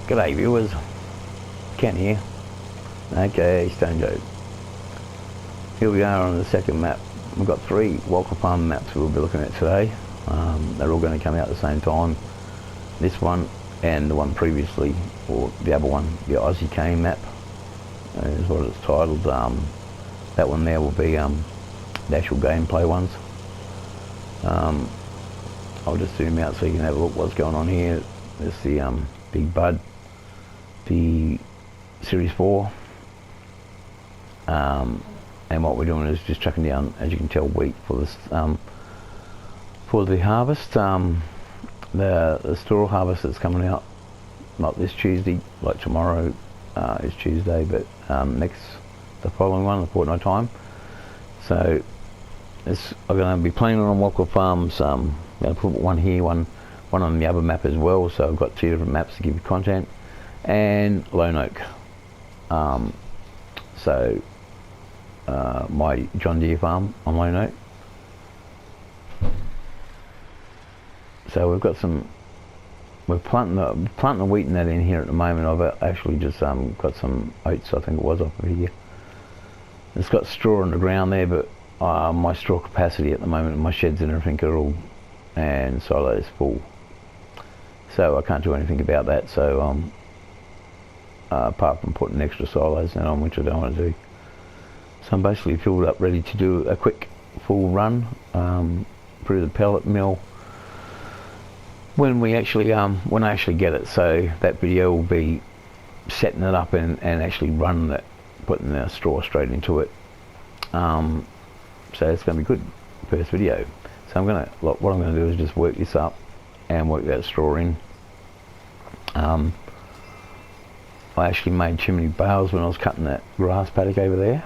G'day viewers, Ken here. Okay, Stone Joe. Here we are on the second map. We've got 3 welker farm maps we'll be looking at today. They're all going to come out at the same time. This one and the one previously, or the other one, the Aussie Cane map, is what it's titled. That one there will be the actual gameplay ones. I'll just zoom out so you can have a look what's going on here. There's the Big Bud, the Series 4, and what we're doing is just chucking down, as you can tell, wheat for this for the harvest. The store harvest that's coming out not this Tuesday, like tomorrow is Tuesday, but the following one, the fortnight time. So I'm going to be playing on welker farms. I'm going to put one here, one on the other map as well. So I've got 2 different maps to give you content, and Lone Oak. My John Deere farm on Lone Oak. So we've got we're planting the wheat and that in here at the moment. I've actually just got some oats, I think it was, off of here. It's got straw on the ground there, but my straw capacity at the moment, my sheds and everything are all, and silos full. So I can't do anything about that. So apart from putting extra silos in on, which I don't want to do. So I'm basically filled up, ready to do a quick full run through the pellet mill when I actually get it. So that video will be setting it up and actually running it, putting the straw straight into it. So it's going to be good, first video. So what I'm going to do is just work this up and work that straw in. I actually made too many bales when I was cutting that grass paddock over there,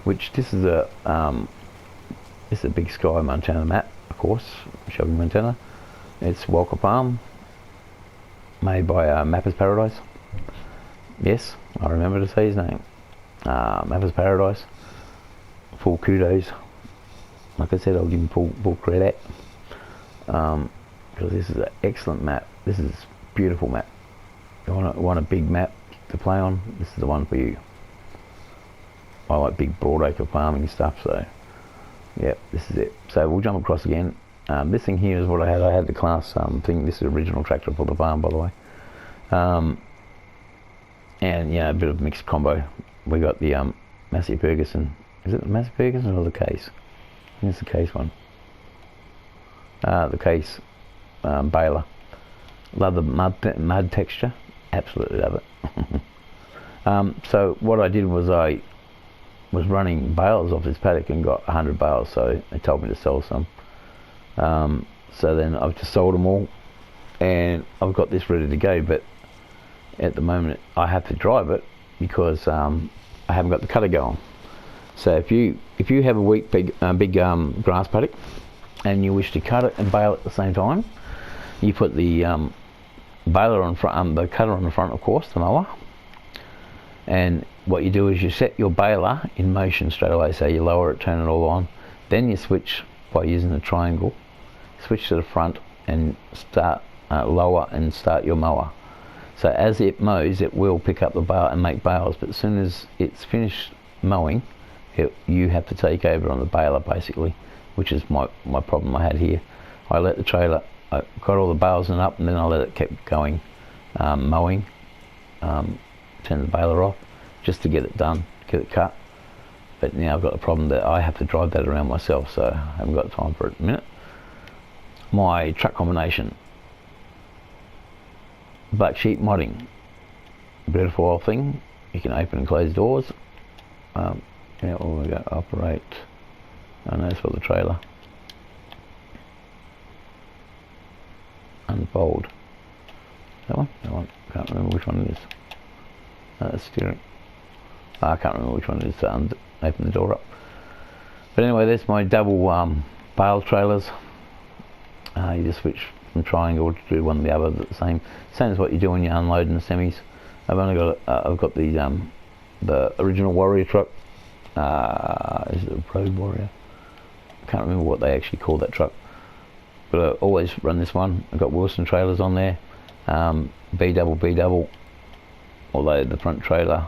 which this is a Big Sky Montana map, of course, Shelby, Montana. It's welker farm, made by Mapper's Paradise. Yes, I remember to say his name. Mapper's Paradise. Full kudos. Like I said, I'll give him full credit. Because this is an excellent map. This is a beautiful map. You want a big map to play on, this is the one for you. I like big broadacre farming stuff, so yeah, this is it. So we'll jump across again. This thing here is what I had. I had the class thing. This is the original tractor for the farm, by the way. And yeah, a bit of mixed combo. We got the Massey Ferguson. Is it the Massey Ferguson or the Case? I think it's the Case one. The Case baler. Love the mud texture. Absolutely love it. So what I did was I was running bales off this paddock and got 100 bales. So they told me to sell some. So then I've just sold them all, and I've got this ready to go. But at the moment I have to drive it because I haven't got the cutter going. So if you have a big grass paddock and you wish to cut it and bale at the same time, you put the baler on front, the cutter on the front, of course, the mower. And what you do is you set your baler in motion straight away. So you lower it, turn it all on, then you switch by using the triangle, switch to the front and start lower and start your mower. So as it mows, it will pick up the bale and make bales, but as soon as it's finished mowing, you have to take over on the baler basically, which is my problem I had here. I let the trailer, I got all the bales in up, and then I let it keep going mowing, turn the baler off just to get it done, get it cut. But now I've got the problem that I have to drive that around myself, so I haven't got time for it at the minute. My truck combination, black sheep modding, beautiful thing. You can open and close doors. Yeah, we go operate. I know it's for the trailer. Unfold. That one? That one. Can't remember which one it is. Steering. I can't remember which one it is to open the door up. But anyway, there's my double bale trailers. You just switch from triangle to do one or the other. The same as what you do when you're unloading the semis. I've got the original Warrior truck. Is it a Road Warrior? I can't remember what they actually call that truck. But I always run this one. I've got Wilson trailers on there. B double, although the front trailer,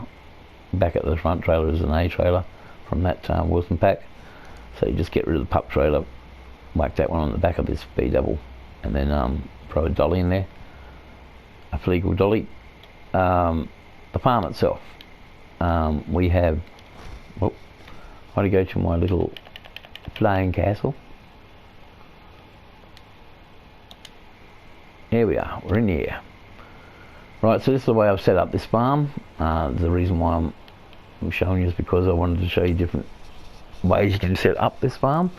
back at the front trailer is an A trailer from that Wilson pack. So you just get rid of the pup trailer, whack that one on the back of this B double, and then throw a dolly in there, a Flegel dolly. The farm itself, we have, well, I want to go to my little flying castle. Here we are, we're in here. Right, so this is the way I've set up this farm. The reason why I'm showing you is because I wanted to show you different ways you can set up this farm.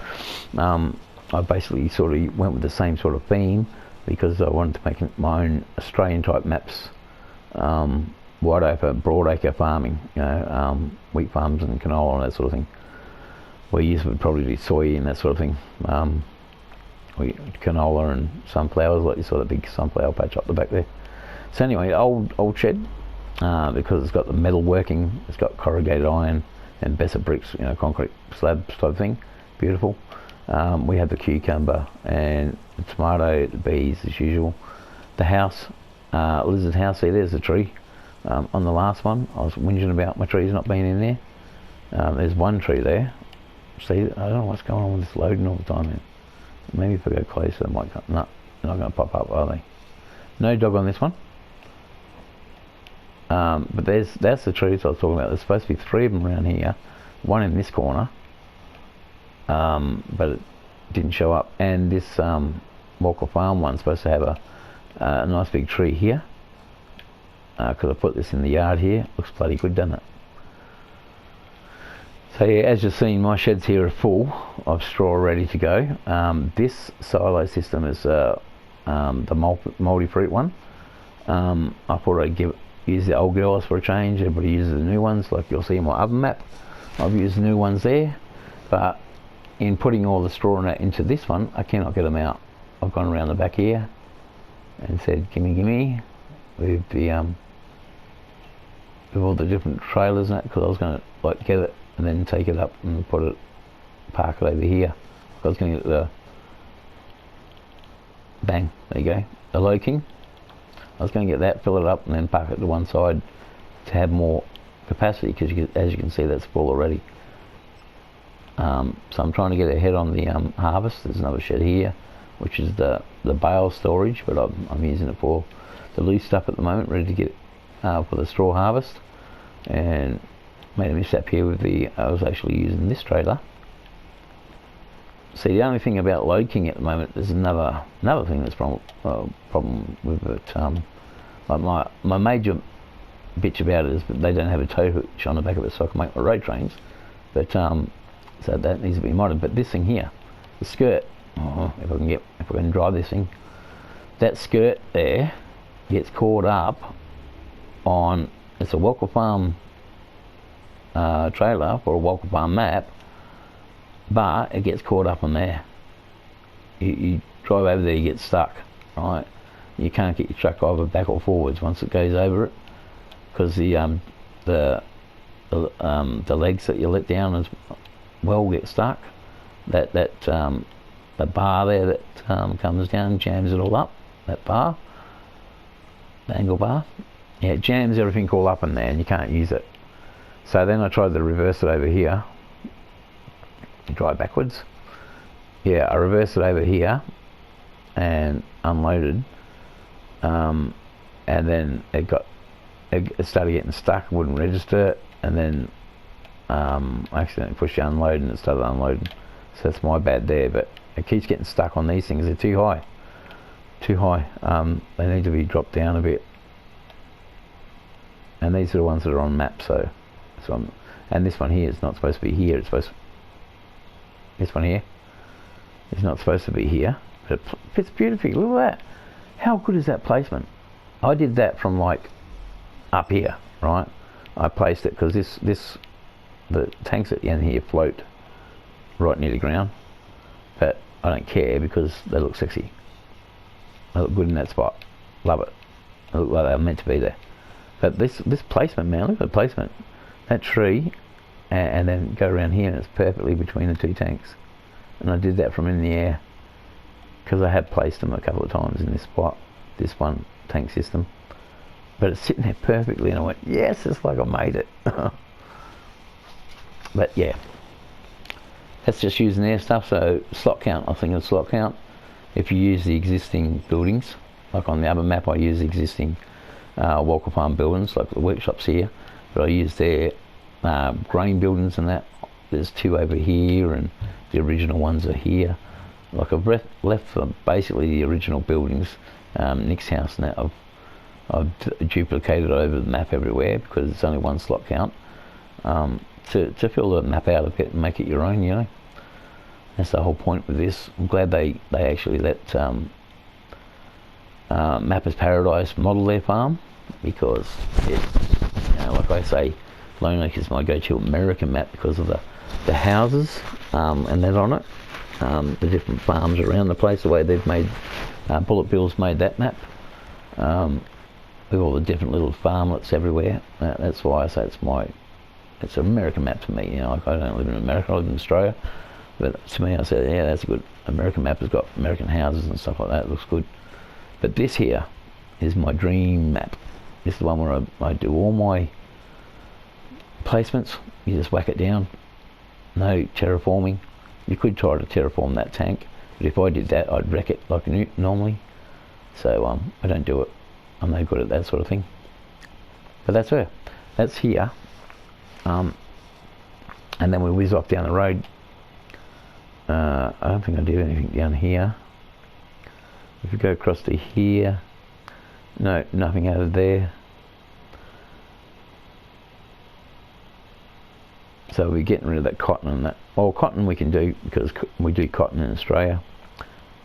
I basically sort of went with the same sort of theme because I wanted to make my own Australian type maps, wide acre, broad acre farming, you know, wheat farms and canola and that sort of thing. Where you would probably do soy and that sort of thing. Canola and sunflowers, like you saw the big sunflower patch up the back there. So anyway, old shed, because it's got the metal working, it's got corrugated iron and Besset bricks, you know, concrete slabs type thing, beautiful. We have the cucumber and the tomato, the bees as usual. The house, lizard house, see there's the tree. On the last one, I was whinging about my trees not being in there. There's one tree there. See, I don't know what's going on with this loading all the time, man. Maybe if I go closer, they might come. No, they're not going to pop up, are they? No dog on this one. But that's the trees I was talking about. There's supposed to be 3 of them around here. One in this corner. But it didn't show up. And this Walker Farm one's supposed to have a nice big tree here. Because I put this in the yard here. Looks bloody good, doesn't it? So yeah, as you've seen, my sheds here are full of straw ready to go. This silo system is the multi-fruit one. I thought I'd use the old girls for a change. Everybody uses the new ones, like you'll see in my oven map. I've used the new ones there, but in putting all the straw into this one, I cannot get them out. I've gone around the back here and said, gimme, with the with all the different trailers and that, because I was going to like get it and then take it up and park it over here. I was going to get the bang, there you go, the Low King. I was going to get that, fill it up, and then park it to one side to have more capacity, because as you can see, that's full already. So I'm trying to get ahead on the harvest. There's another shed here, which is the bale storage, but I'm using it for the loose stuff at the moment, ready to get for the straw harvest. And made a mishap here with I was actually using this trailer. See, the only thing about Load King at the moment, there's another thing that's problem with it. Like my major bitch about it is that they don't have a tow hitch on the back of it, so I can make my road trains. But so that needs to be modded. But this thing here, the skirt, if I can drive this thing, that skirt there gets caught up on. It's a Welker Farm trailer for a Welker Farm map, but it gets caught up on there. You drive over there, you get stuck, right? You can't get your truck either back or forwards once it goes over it, because the legs that you let down as well get stuck. The bar there that comes down jams it all up. That bar, the angle bar, yeah, it jams everything all up in there, and you can't use it. So then I tried to reverse it over here. Drive backwards. Yeah, I reversed it over here and unloaded, and then it started getting stuck, wouldn't register, and then I accidentally pushed the unload and it started unloading. So that's my bad there, but it keeps getting stuck on these things. They're too high. They need to be dropped down a bit. And these are the ones that are on map, and this one here is not supposed to be here. This one here is not supposed to be here, but it fits beautifully. Look at that. How good is that placement? I did that from like up here, right? I placed it because the tanks at the end here float right near the ground, but I don't care because they look sexy. They look good in that spot. Love it. They look like they're meant to be there. But this placement, man, look at the placement. That tree, and then go around here, and it's perfectly between the 2 tanks. And I did that from in the air because I had placed them a couple of times in this spot. This one tank system. But it's sitting there perfectly, and I went, yes, it's like I made it. But yeah, that's just using their stuff. So slot count, I think of slot count. If you use the existing buildings, like on the other map, I use existing welker farm buildings, like the workshops here, but I use their grain buildings and that. There's 2 over here, and the original ones are here. Like I've left for basically the original buildings, Nick's house, and that I've duplicated over the map everywhere because it's only 1 slot count, to fill the map out a bit and make it your own, you know. That's the whole point with this. I'm glad they actually let Mappers Paradise model their farm, because it's, you know, like I say, Lone Lake is my go-to American map because of the houses and that on it, the different farms around the place, the way they've made Bullet Bill's made that map, with all the different little farmlets everywhere. That's why I say it's an American map to me. You know, like I don't live in America, I live in Australia, but to me I said, yeah, that's a good American map. It's got American houses and stuff like that. It looks good. But this here is my dream map. This is the one where I do all my placements. You just whack it down. No terraforming. You could try to terraform that tank, but if I did that, I'd wreck it like normally. So I don't do it. I'm no good at that sort of thing. But that's her. That's here. And then we whiz off down the road. I don't think I do anything down here. If we go across to here, no, nothing out of there. So we're getting rid of that cotton and that. Well, cotton we can do because we do cotton in Australia,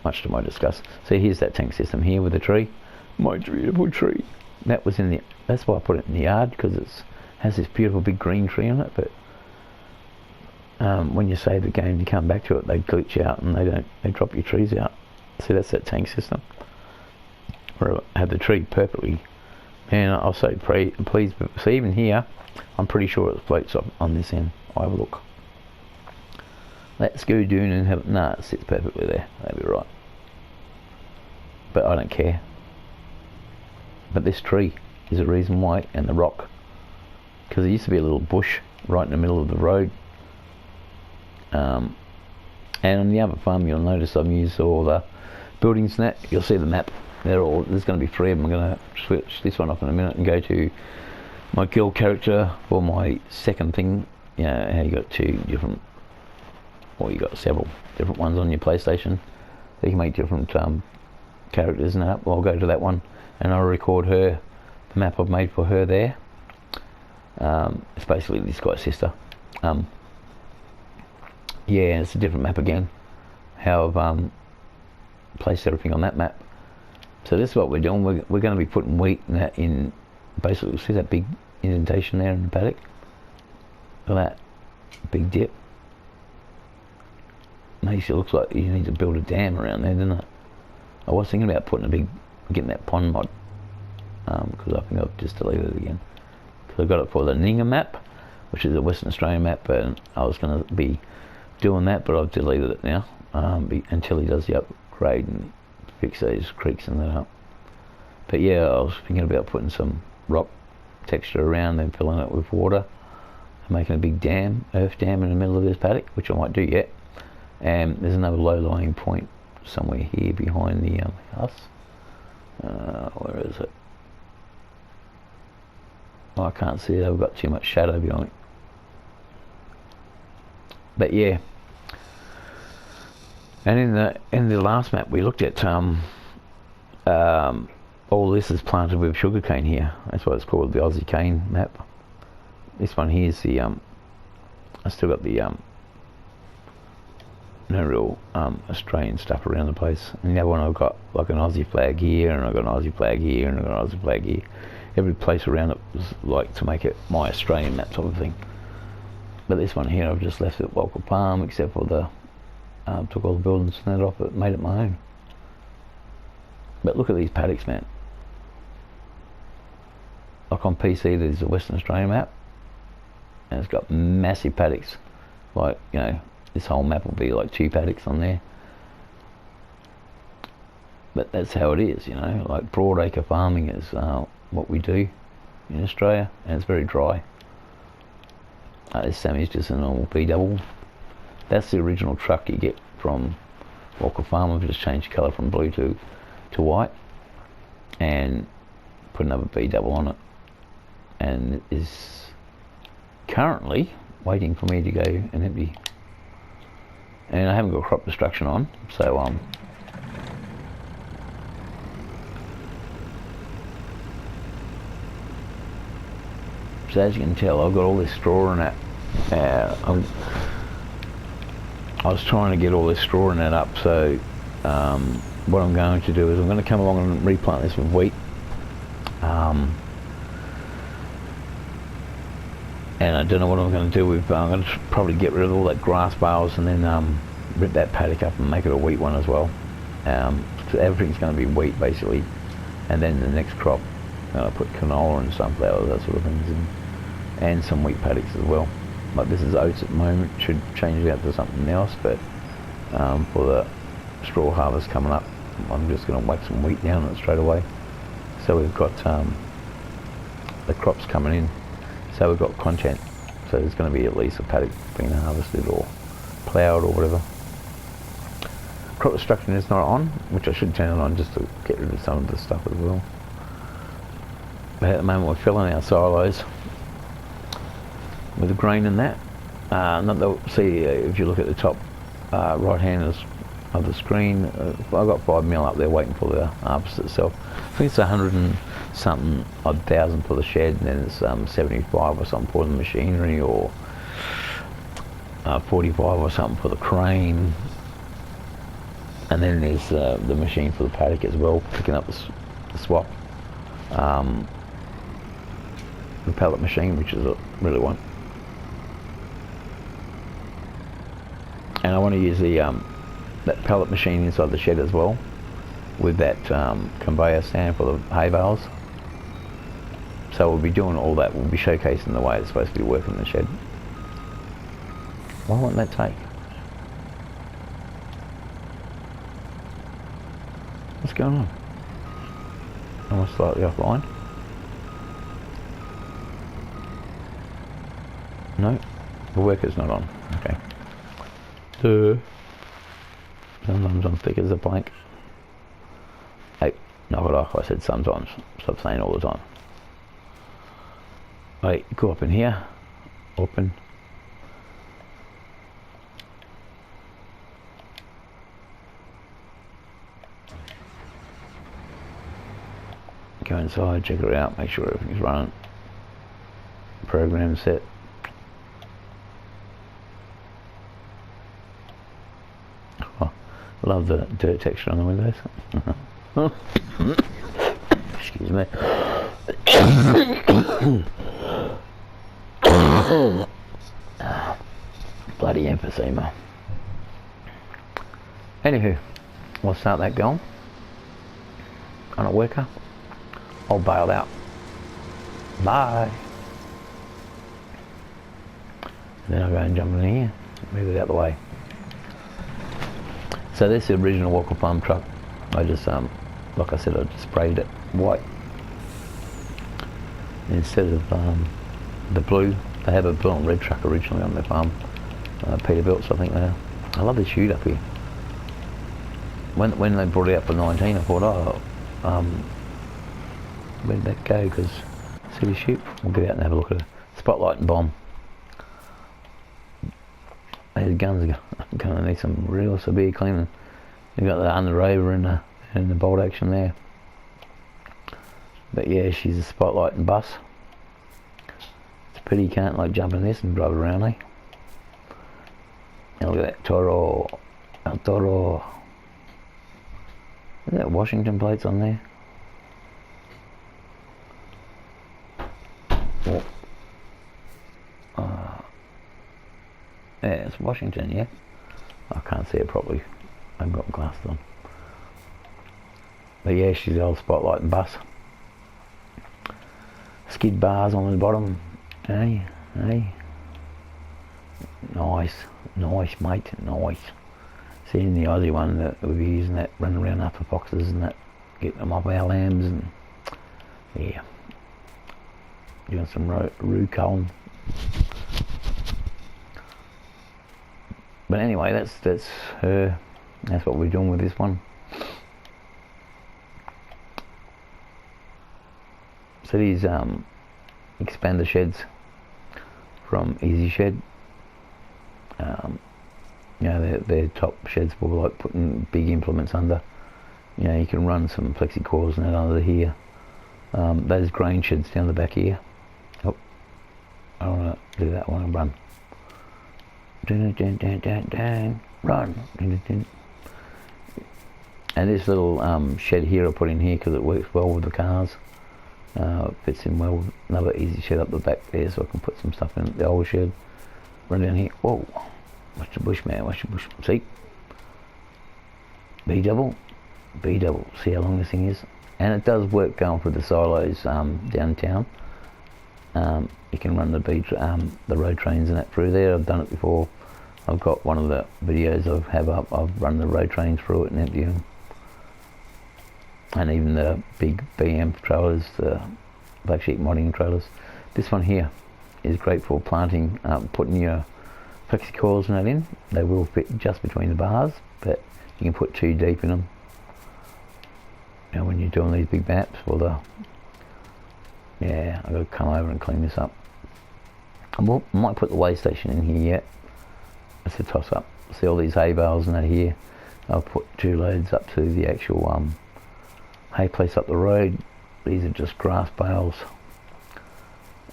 much to my disgust. So here's that tank system here with the tree. My beautiful tree. That was in the. That's why I put it in the yard, because it has this beautiful big green tree on it. But when you save the game, you come back to it, they glitch out and they drop your trees out. See, that's that tank system. Where I have the tree perfectly. And I'll say please, see, even here, I'm pretty sure it floats on this end. I'll have a look. Let's go down and have, nah, it sits perfectly there. That'd be right. But I don't care. But this tree is the reason why, and the rock. Because there used to be a little bush right in the middle of the road. And on the other farm, you'll notice I've used all the buildings and that. You'll see the map. There's going to be 3 of them. I'm going to switch this one off in a minute and go to my girl character for my second thing. You know, how you got 2 different, or you got several different ones on your PlayStation. So you can make different characters and that. Well, I'll go to that one and I'll record her, the map I've made for her there. It's basically this guy's sister. Yeah, it's a different map again. How I've placed everything on that map. So this is what we're doing. We're going to be putting wheat in that in. Basically, see that big indentation there in the paddock? Look at that big dip. Makes it looks like you need to build a dam around there, doesn't it? I was thinking about getting that pond mod, because I think I've just deleted it again. Because I got it for the Ninga map, which is a Western Australian map, and I was going to be doing that, but I've deleted it now until he does the upgrade and fix those creeks and that up. But yeah, I was thinking about putting some rock texture around and filling it with water and making a big dam, earth dam in the middle of this paddock, which I might do yet. And there's another low-lying point somewhere here behind the house. Where is it? Oh, I can't see it. I've got too much shadow behind it. But yeah. And in the last map we looked at all this is planted with sugarcane here. That's why it's called the Aussie cane map. This one here is the I still got the no real Australian stuff around the place. And the other one I've got like an Aussie flag here, and I've got an Aussie flag here, and I've got an Aussie flag here. Every place around it was like to make it my Australian map sort of thing. But this one here I've just left it Welker Palm, except for the took all the buildings and that off it, made it my own. But look at these paddocks, man. Like on PC there's a Western Australian map, and it's got massive paddocks. Like, you know, this whole map will be like 2 paddocks on there. but that's how it is, you know. Like broadacre farming is what we do in Australia, and it's very dry. This Sammy's just a normal B double. That's the original truck you get from Welker Farm. I've just changed colour from blue to white and put another B double on it, and it is currently waiting for me to go and empty. And I haven't got crop destruction on, so so as you can tell, I've got all this straw in that. I was trying to get all this straw in that up, so what I'm going to do is I'm going to come along and replant this with wheat. And I don't know what I'm going to do with, I'm going to probably get rid of all that grass bales and then rip that paddock up and make it a wheat one as well. So everything's going to be wheat basically, and then the next crop I put canola and sunflower, that sort of things in, and some wheat paddocks as well. Like this is oats at the moment, should change it out to something else, but for the straw harvest coming up, I'm just going to whack some wheat down on it straight away. So we've got the crops coming in, so we've got content, so there's going to be at least a paddock being harvested or ploughed or whatever. Crop destruction is not on, which I should turn it on just to get rid of some of the stuff as well. But at the moment we're filling our silos with the grain in that. See, if you look at the top right hand of the screen, I've got 5 mil up there waiting for the harvest itself. I think it's 100 and something odd thousand for the shed, and then it's 75 or something for the machinery, or 45 or something for the crane, and then there's the machine for the paddock as well, picking up the swap. The pallet machine, which is a really one. And I want to use the that pallet machine inside the shed as well, with that conveyor stand for the hay bales. So we'll be doing all that. We'll be showcasing the way it's supposed to be working in the shed. Why won't that take? What's going on? Am I slightly offline? No, the worker's not on. Okay. Sometimes I'm thick as a plank. Hey, knock it off. I said sometimes. Stop saying all the time. Right, go up in here. Open. Go inside, check it out, make sure everything's running. Program set. Love the dirt texture on the windows. Excuse me. Bloody emphysema. Anywho, we'll start that going on a worker. All bailed out. Bye. Then I'll go and jump in here, move it out the way. So this is the original Welker Farm truck. I just, like I said, I just sprayed it white instead of the blue. They have a blue and red truck originally on their farm, Peterbilt's I think they are. I love the chute up here. When they brought it out for 19, I thought, oh, where did that go? Because see the chute? We'll get out and have a look at it. Spotlight and bomb. These guns are going to need some real severe cleaning. You've got the under rover and the bolt action there. But yeah, she's a spotlight and bus. It's a pity you can't like jump in this and drive around, eh? Now look at that Toro. El Toro. Is that Washington plates on there? Oh. Yeah, it's Washington, yeah. I can't see it properly. I haven't got glasses on. But yeah, she's the old spotlight and bus. Skid bars on the bottom. Hey, hey. Nice, nice, mate, nice. seeing the Aussie one that we'll be using, that running around upper boxes and that, getting them off our lambs, and yeah, doing some roo culling. But anyway, that's her. That's what we're doing with this one. So these expander sheds from Easy Shed. You know, they're top sheds for like putting big implements under. You know, you can run some flexi coils and that under here. Those grain sheds down the back here. Oh, I don't want to do that one and run. Run. And this little shed here I put in here because it works well with the cars. It fits in well with another Easy Shed up the back there, so I can put some stuff in the old shed. Run down here. Whoa. Watch the bush, man. Watch the bush. See? B double. See how long this thing is? And it does work going for the silos downtown. You can run the road trains and that through there. I've done it before. I've got one of the videos I have up. I've run the road trains through it and empty them. And even the big BM trailers, the black sheep modding trailers. This one here is great for planting, putting your flexi coils and that in. They will fit just between the bars, but you can put 2 deep in them. Now when you're doing these big maps, well, yeah, I've got to come over and clean this up. I might put the weigh station in here yet. It's a toss up. See all these hay bales and that here. I'll put 2 loads up to the actual hay place up the road. These are just grass bales,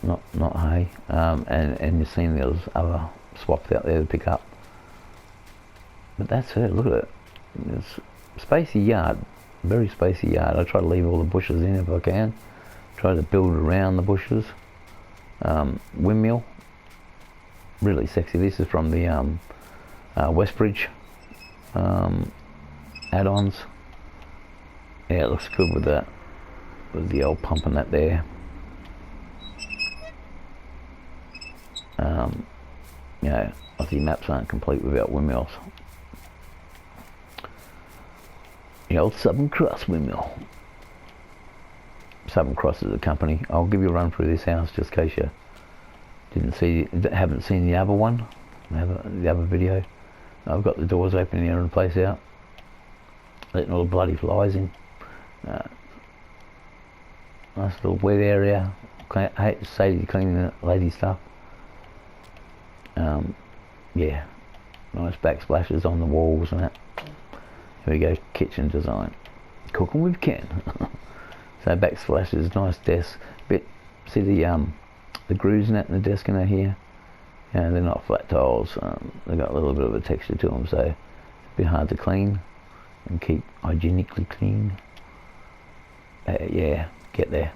not hay. And you've seen there's other swaps out there to pick up. But that's it. Look at it. It's a spacey yard, very spacey yard. I try to leave all the bushes in if I can. Try to build around the bushes. Windmill, really sexy. This is from the Westbridge add-ons. Yeah, it looks good with the old pump and that there. You know, Aussie maps aren't complete without windmills. The old Southern Cross windmill. Southern Cross is a company. I'll give you a run through this house just in case you haven't seen the other one, the other video. I've got the doors open here and the place out, letting all the bloody flies in. Nice little wet area. I hate to say to cleaning the lady stuff. Yeah, nice backsplashes on the walls and that. Here we go, kitchen design. Cooking with Ken. So backsplashes, nice desk. See the grooves and that in the desk in there here. Yeah, they're not flat tiles. They've got a little bit of a texture to them, so it's a bit hard to clean and keep hygienically clean. Yeah, get there.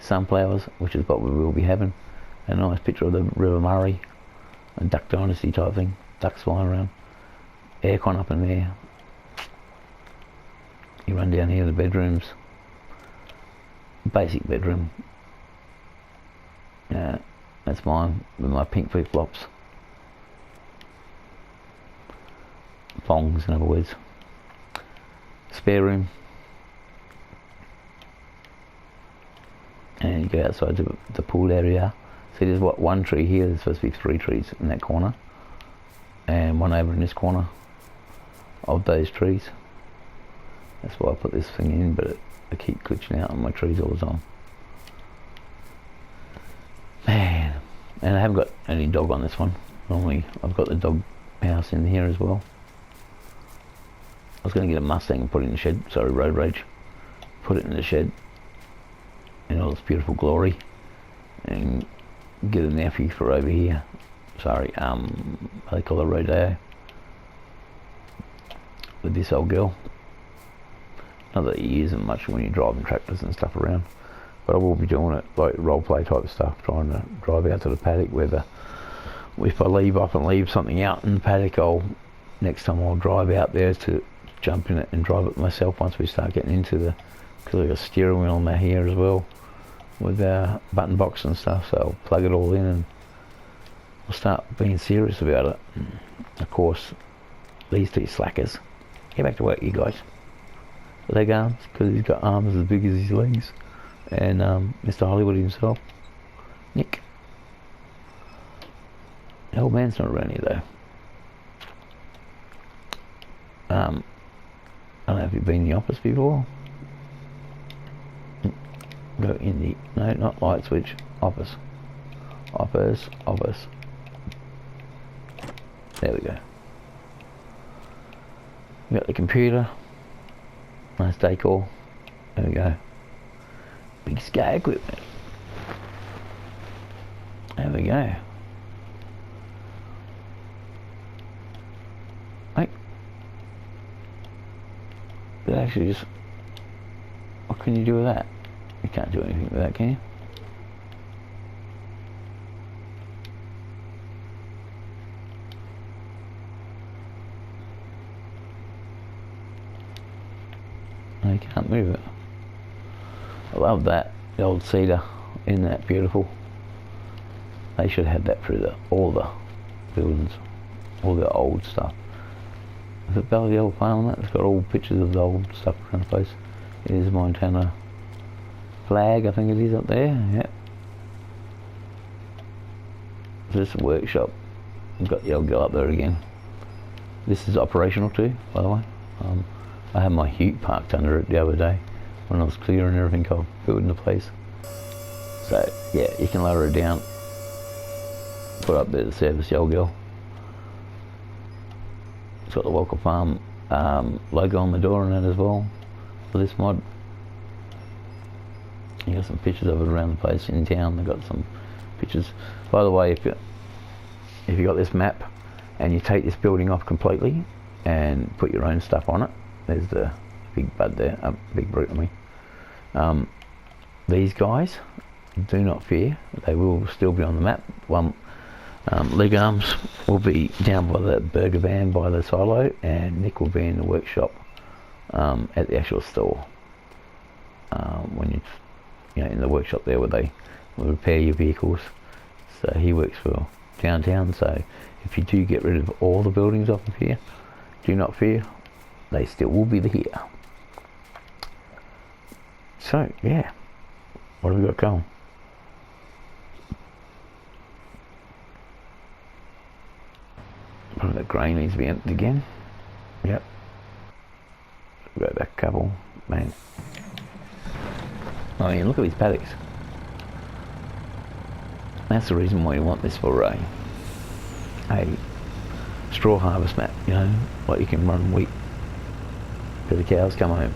Sunflowers, which is what we will be having. A nice picture of the River Murray, a Duck Dynasty type thing. Ducks flying around. Aircon up in there. You run down here to the bedrooms. Basic bedroom. That's mine with my pink flip flops. Thongs, in other words. Spare room. And you go outside to the pool area. See, there's one tree here. There's supposed to be 3 trees in that corner, and one over in this corner of those trees. That's why I put this thing in, but I keep glitching out on my trees all the time. Man, and I haven't got any dog on this one. Normally I've got the dog house in here as well. I was going to get a Mustang and put it in the shed. Sorry, road rage. Put it in the shed in all its beautiful glory, and get a nephew for over here. Sorry, they call it rodeo with this old girl. Not that you use them much when you're driving tractors and stuff around, but I will be doing it like role play type stuff, trying to drive out to the paddock. If I leave up and leave something out in the paddock, next time I'll drive out there to jump in it and drive it myself once we start getting into because I've got a steering wheel on my here as well with button box and stuff, so I'll plug it all in and I'll start being serious about it. Of course, these two slackers. Get back to work, you guys. Leg arms, because he's got arms as big as his legs. And Mr. Hollywood himself, Nick. The old man's not around here though. I don't know if you've been in the office before. Go in the, no, not light switch, office. Office. There we go. We got the computer. Nice decor. There we go. Big scale equipment. There we go. Hey. But actually just, what can you do with that? You can't do anything with that, can you? No, you can't move it. I love that, the old cedar. Isn't that beautiful? They should have that through all the buildings, all the old stuff. Is it Valley Old Farm? That? It's got all pictures of the old stuff around the place. It is Montana flag, I think it is up there. Yep. This is a workshop. We've got the old girl up there again. This is operational too, by the way. I had my ute parked under it the other day when I was clearing everything off, building the place. So yeah, you can lower it down, put up there to service the old girl. It's got the Welker Farm logo on the door and that as well for this mod. You got some pictures of it around the place in town. They've got some pictures. By the way, if you got this map and you take this building off completely and put your own stuff on it, there's the big bud there, big brute on me. These guys, do not fear, they will still be on the map. Leg arms will be down by the burger van by the silo, and Nick will be in the workshop at the actual store. When you know, in the workshop there where they will repair your vehicles. So he works for downtown. So if you do get rid of all the buildings off of here, do not fear, they still will be here. So yeah, what have we got going? Probably the grain needs to be emptied again. Yep. Go back a couple. Man. I mean, look at these paddocks. That's the reason why you want this for a straw harvest map, you know, like you can run wheat for the cows come home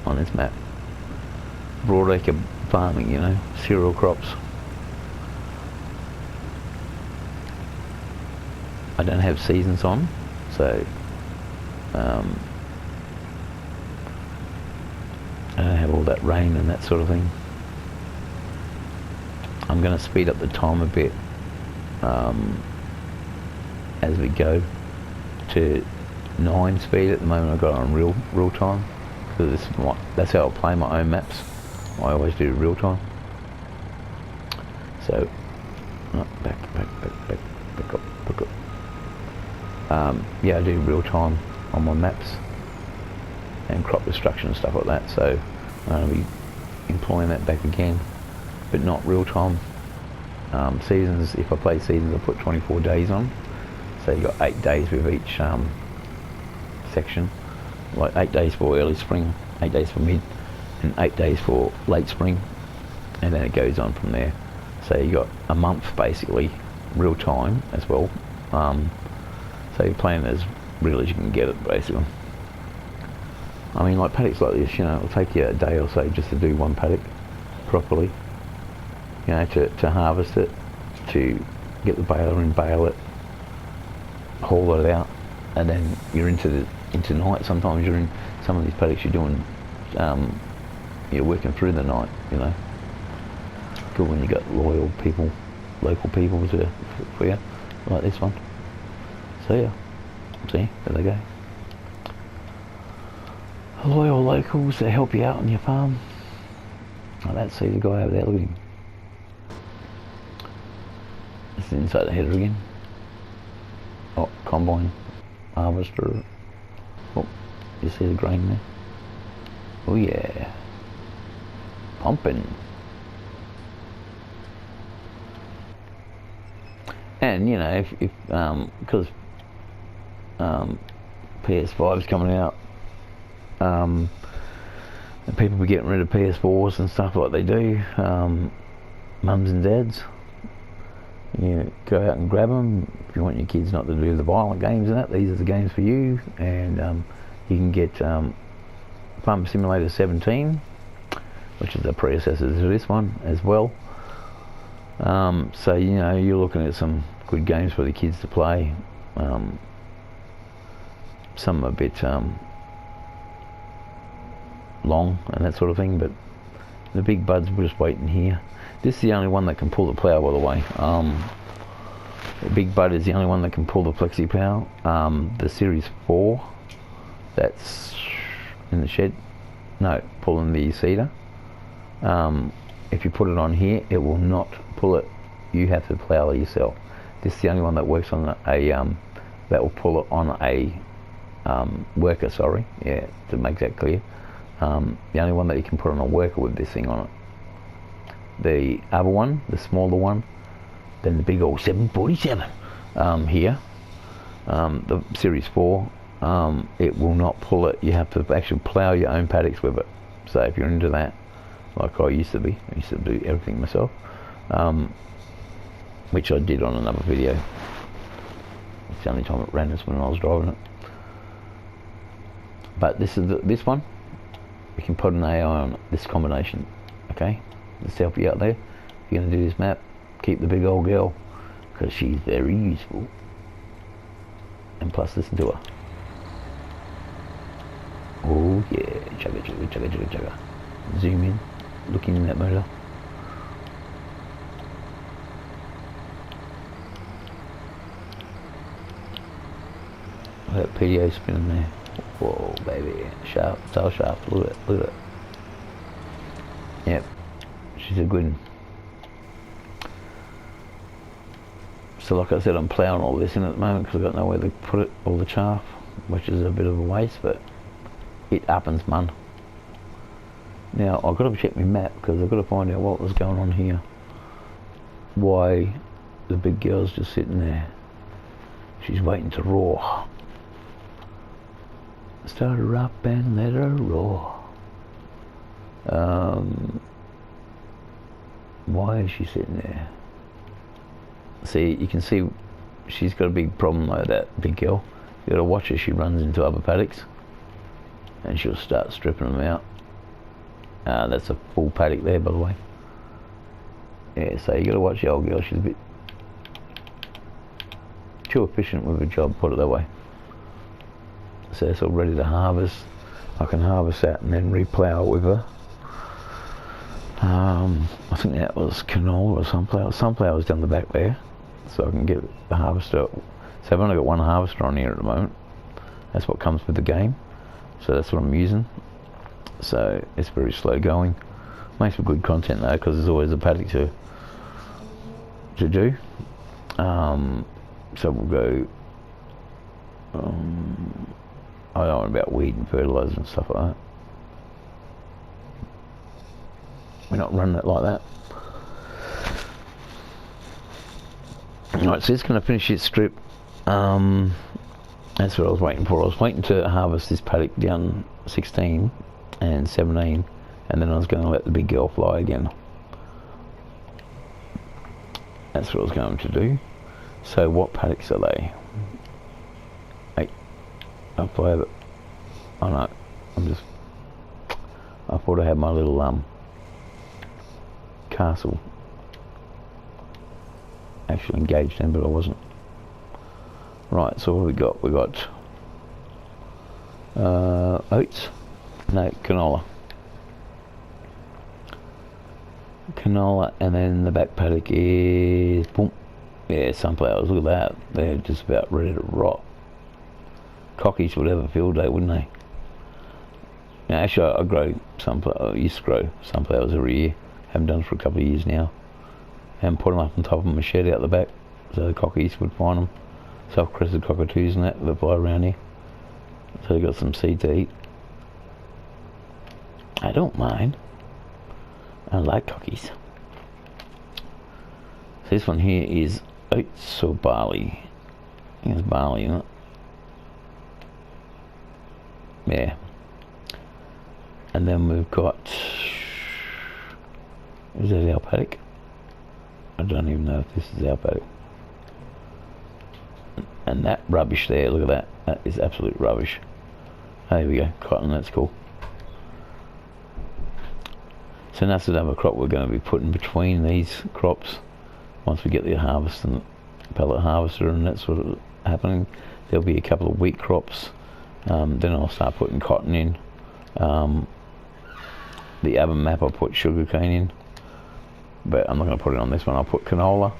on this map. Broadacre farming, you know, cereal crops. I don't have seasons on, so I don't have all that rain and that sort of thing. I'm going to speed up the time a bit as we go to 9 speed. At the moment I've got it on real time, because that's how I play my own maps. I always do real time. So back up. Yeah, I do real time on my maps and crop destruction and stuff like that, so I'm going to be employing that back again, but not real time. Seasons, if I play seasons, I put 24 days on, so you got 8 days with each section, like 8 days for early spring, 8 days for mid, and 8 days for late spring, and then it goes on from there. So you got a month basically real time as well, so you're playing as real as you can get it basically. I mean, like paddocks like this, you know, it'll take you a day or so just to do one paddock properly. You know, to harvest it, to get the baler in, bale it, haul it out, and then you're into night. Sometimes you're in some of these paddocks. You're doing, you're working through the night. You know, good when you got loyal people, local people for you, like this one. So yeah, see, there they go. Loyal locals that help you out on your farm. Oh, let's see the guy over there, look at him. This is inside the header again. Oh, combine. harvester. Oh, you see the grain there? Oh yeah, pumping. And you know, if because PS5's coming out, and people be getting rid of PS4s and stuff like they do, mums and dads, you go out and grab them. If you want your kids not to do the violent games and that, these are the games for you. And you can get Farm Simulator 17, which is the predecessor to this one as well. So you know, you're looking at some good games for the kids to play. Some a bit long and that sort of thing, but the big buds were just waiting here. This is the only one that can pull the plough, by the way. The big bud is the only one that can pull the flexi plough. The Series 4, that's in the shed, no, pulling the seeder. If you put it on here, it will not pull it. You have to plough it yourself. This is the only one that works on a that will pull it on a worker. Sorry, yeah, to make that clear. The only one that you can put on a worker with this thing on it. The other one, the smaller one, then the big old 747 here, the Series 4, it will not pull it. You have to actually plough your own paddocks with it. So if you're into that, like I used to be, I used to do everything myself, which I did on another video. It's the only time it ran is when I was driving it. But this is this one, you can put an AI on it, this combination, okay? The selfie out there, if you're going to do this map, keep the big old girl, because she's very useful. And plus, listen to her. Oh yeah, chugga chugga chugga chugga chugga. Zoom in, looking in that motor. That PDA spinning there. Whoa, baby, sharp, so sharp. Look at it, look at it. Yep, she's a good one. So like I said, I'm ploughing all this in at the moment because I've got nowhere to put it, all the chaff, which is a bit of a waste, but it happens, man. Now, I've got to check my map because I've got to find out what was going on here. Why the big girl's just sitting there. She's waiting to roar. Start her up and let her roar. Why is she sitting there? See, you can see she's got a big problem like that, big girl. You gotta watch her, she runs into other paddocks and she'll start stripping them out. That's a full paddock there, by the way. Yeah, so you gotta watch the old girl, she's a bit too efficient with her job, put it that way. So it's all ready to harvest. I can harvest that and then replough with her. I think that was canola or sunflower. Sunflower was down the back there, so I can get the harvester. So I've only got one harvester on here at the moment. That's what comes with the game, so that's what I'm using. So it's very slow going. Makes for good content though, because there's always a paddock to do. So we'll go. I don't know about weed and fertilizer and stuff like that. We're not running it like that. Alright, so it's going to finish its strip. That's what I was waiting for. I was waiting to harvest this paddock down 16 and 17, and then I was going to let the big girl fly again. That's what I was going to do. So what paddocks are they? I have it. Oh no, I thought I had my little castle actually engaged in, but I wasn't. Right, so what have we got? We got oats, no, canola, and then the back paddock is boom, yeah, sunflowers. Look at that, they're just about ready to rot. Cockies would have a field day, wouldn't they? Now, actually, I grow sunflower. I used to grow sunflowers every year. Haven't done it for a couple of years now. And put them up on top of my shed out the back, so the cockies would find them. soft-crested cockatoos and that fly around here. So they got some seed to eat. I don't mind. I like cockies. This one here is oats or barley. I think it's barley, isn't it? Yeah. And then we've got... Is that our paddock? I don't even know if this is our paddock. And that rubbish there, look at that. That is absolute rubbish. There we go, cotton, that's cool. So that's another crop we're going to be putting between these crops. Once we get the harvest and pellet harvester and that sort of happening, there'll be a couple of wheat crops. Then I'll start putting cotton in. The other map I'll put sugarcane in, but I'm not going to put it on this one. I'll put canola,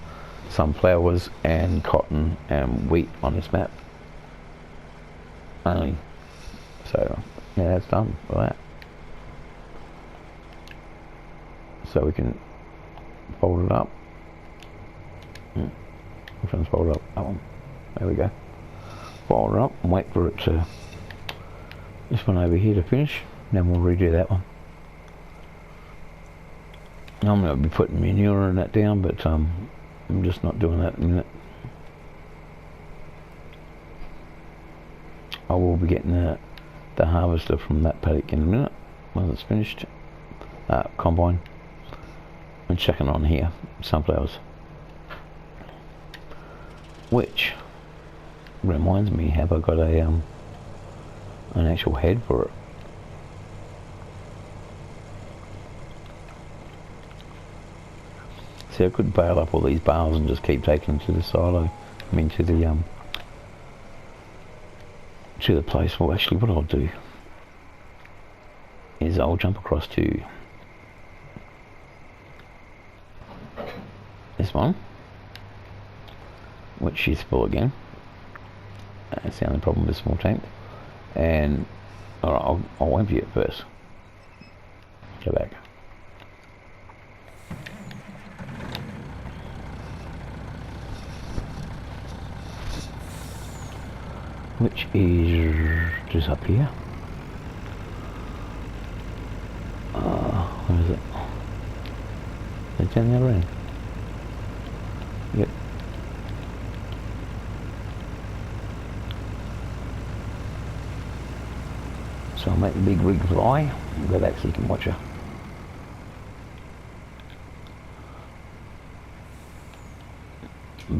sunflowers and cotton and wheat on this map only. So yeah, that's done for that. So we can fold it up. Which one's folded up? That one. There we go. Fold it up and wait for it to, this one over here to finish. Then we'll redo that one. I'm going to be putting manure and that down, but I'm just not doing that in a minute. I will be getting the harvester from that paddock in a minute once it's finished. Combine. And checking on here, sunflowers. Which reminds me, have I got a an actual head for it? See, I could bale up all these bales and just keep taking them to the silo. I mean to the place. Well, actually, what I'll do is I'll jump across to this one, which is full again. That's the only problem with this small tank. And alright, I'll empty it first. Go back. Which is just up here. Where is it? Is it down the other end? Yep. So I'll make the big rig fly, that actually can watch her.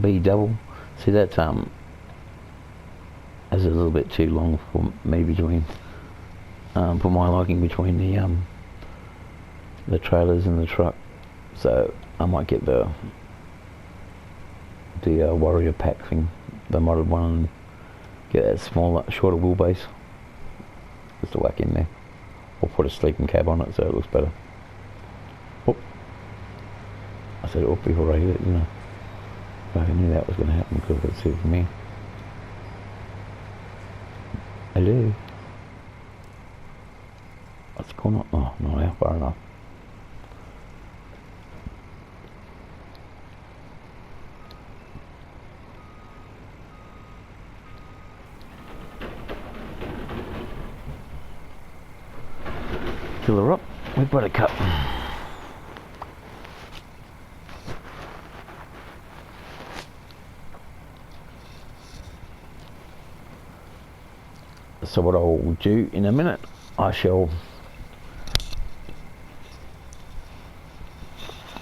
B double. See, that's is a little bit too long for me between for my liking, between the trailers and the truck. So I might get the Warrior pack thing, the modded one, and get that smaller, shorter wheelbase just to whack in there, or put a sleeping cab on it so it looks better. Oop. I said oop before I hit it, you know. I knew that was going to happen because it's here from me. Hello. What's going on? Oh, not out far enough. Fill her up with buttercup. So what I'll do in a minute, I shall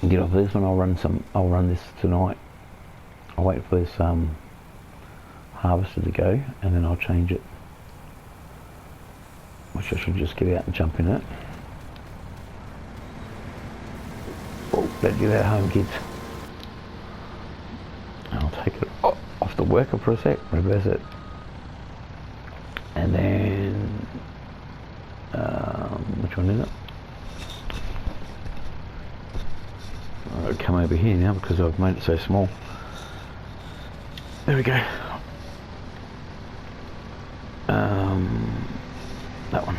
get off this one. I'll run this tonight. I'll wait for this harvester to go, and then I'll change it. Which I should just get out and jump in it. Oh, better get that home, kids. I'll take it off the worker for a sec, reverse it. And then, which one is it? I'll come over here now because I've made it so small. There we go. That one.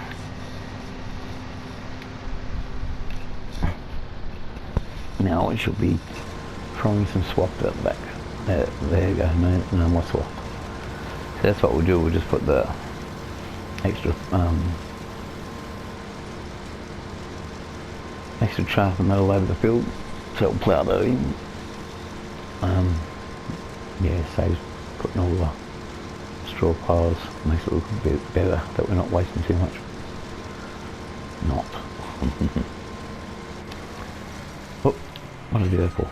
Now we should be throwing some swap out the back. There you go, no more swap. So that's what we'll do. We'll just put the extra chaff and metal over the field, so it'll plough that in. Yeah, saves putting all the straw piles, makes it look a bit better that we're not wasting too much. Not. Oh, what did I do that for?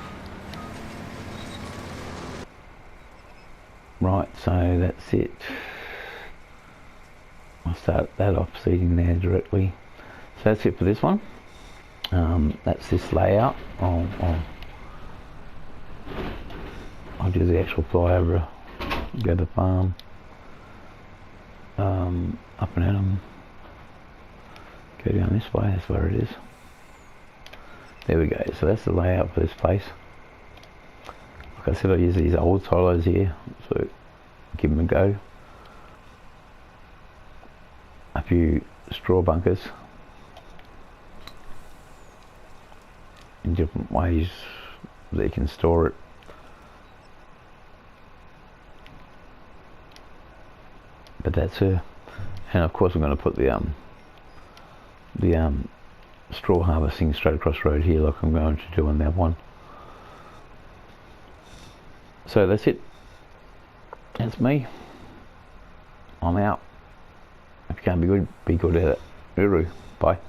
Right, so that's it. I'll start that off seeding there directly. So that's it for this one. That's this layout. I'll do the actual flyover, go to the farm, up and Adam, go down this way, that's where it is. There we go, so that's the layout for this place. Like I said, I use these old silos here, so give them a go. A few straw bunkers in different ways that you can store it. But that's her, and of course I'm going to put the straw harvesting straight across the road here, like I'm going to do on that one. So that's it. That's me. I'm out. If you can't be good at it. Uru. Bye.